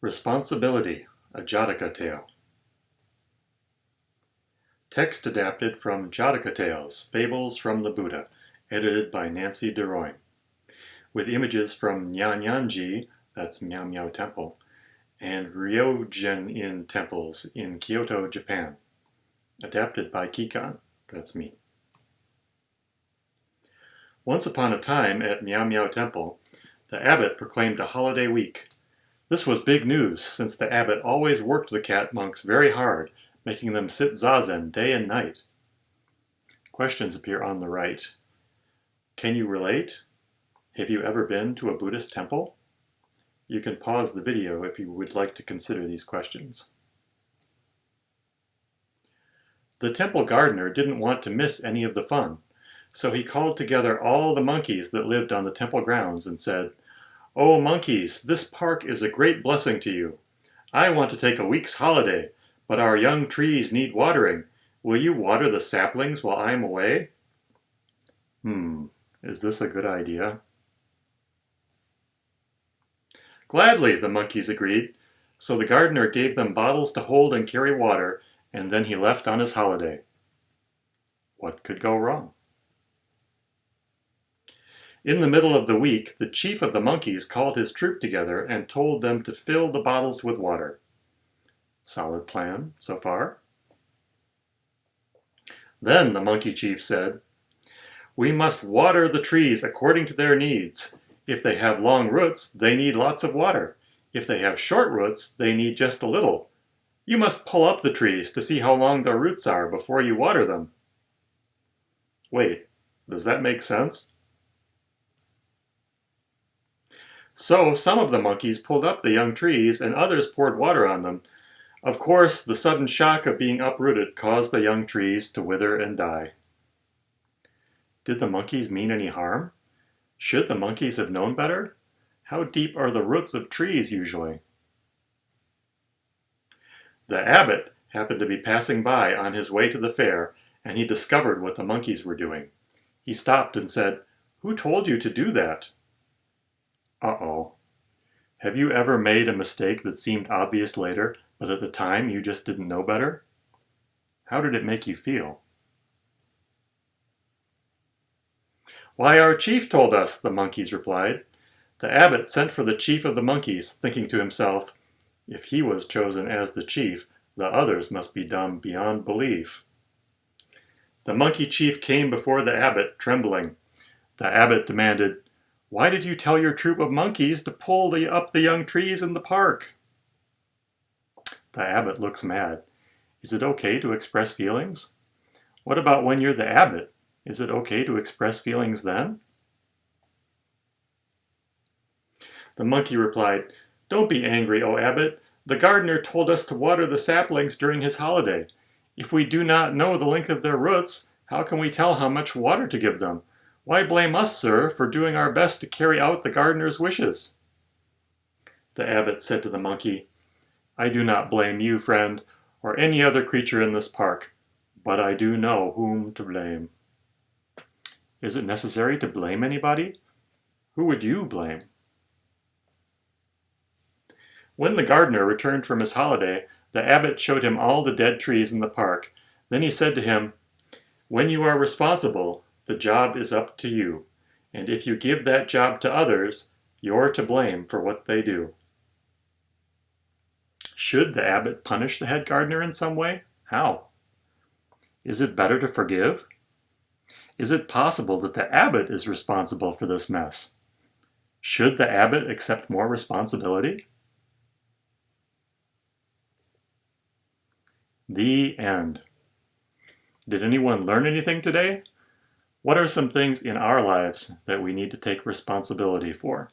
Responsibility, a Jataka Tale. Text adapted from Jataka Tales, Fables from the Buddha, edited by Nancy DeRoin, with images from Nyanyanji, that's Meow Meow Temple, and Ryojin-in temples in Kyoto, Japan, adapted by Kikan, that's me. Once upon a time at Meow Meow Temple, the abbot proclaimed a holiday week. This was big news, since the abbot always worked the cat monks very hard, making them sit zazen day and night. Questions appear on the right. Can you relate? Have you ever been to a Buddhist temple? You can pause the video if you would like to consider these questions. The temple gardener didn't want to miss any of the fun, so he called together all the monkeys that lived on the temple grounds and said, "Oh monkeys, this park is a great blessing to you. I want to take a week's holiday, but our young trees need watering. Will you water the saplings while I am away?" Is this a good idea? Gladly, the monkeys agreed, so the gardener gave them bottles to hold and carry water, and then he left on his holiday. What could go wrong? In the middle of the week, the chief of the monkeys called his troop together and told them to fill the bottles with water. Solid plan so far? Then the monkey chief said, "We must water the trees according to their needs. If they have long roots, they need lots of water. If they have short roots, they need just a little. You must pull up the trees to see how long their roots are before you water them." Wait, does that make sense? So some of the monkeys pulled up the young trees and others poured water on them. Of course, the sudden shock of being uprooted caused the young trees to wither and die. Did the monkeys mean any harm? Should the monkeys have known better? How deep are the roots of trees usually? The abbot happened to be passing by on his way to the fair, and he discovered what the monkeys were doing. He stopped and said, "Who told you to do that?" Uh-oh. Have you ever made a mistake that seemed obvious later, but at the time you just didn't know better? How did it make you feel? "Why, our chief told us," the monkeys replied. The abbot sent for the chief of the monkeys, thinking to himself, if he was chosen as the chief, the others must be dumb beyond belief. The monkey chief came before the abbot, trembling. The abbot demanded, "Why did you tell your troop of monkeys to pull up the young trees in the park?" The abbot looks mad. Is it okay to express feelings? What about when you're the abbot? Is it okay to express feelings then? The monkey replied, "Don't be angry, O abbot. The gardener told us to water the saplings during his holiday. If we do not know the length of their roots, how can we tell how much water to give them? Why blame us, sir, for doing our best to carry out the gardener's wishes?" The abbot said to the monkey, "I do not blame you, friend, or any other creature in this park, but I do know whom to blame." Is it necessary to blame anybody? Who would you blame? When the gardener returned from his holiday, the abbot showed him all the dead trees in the park. Then he said to him, "When you are responsible, the job is up to you, and if you give that job to others, you're to blame for what they do." Should the abbot punish the head gardener in some way? How? Is it better to forgive? Is it possible that the abbot is responsible for this mess? Should the abbot accept more responsibility? The end. Did anyone learn anything today? What are some things in our lives that we need to take responsibility for?